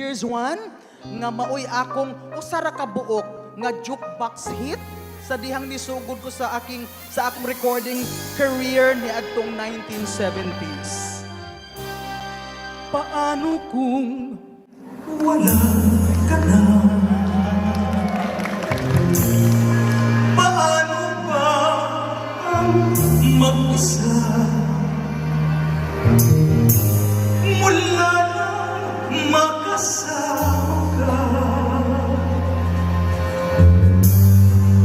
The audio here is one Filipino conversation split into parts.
Here's one nga maoy akong usara ka buok nga jukebox hit sa dihang nisugod ko sa akong recording career ni adtong 1970s. Paano kung wala ka na? Paano ba ang mag-isa? Mula na makasama ka.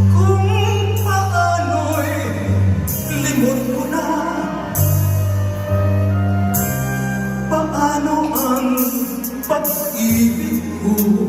Kung paano'y limot ko na. Paano ang pag-ibig ko?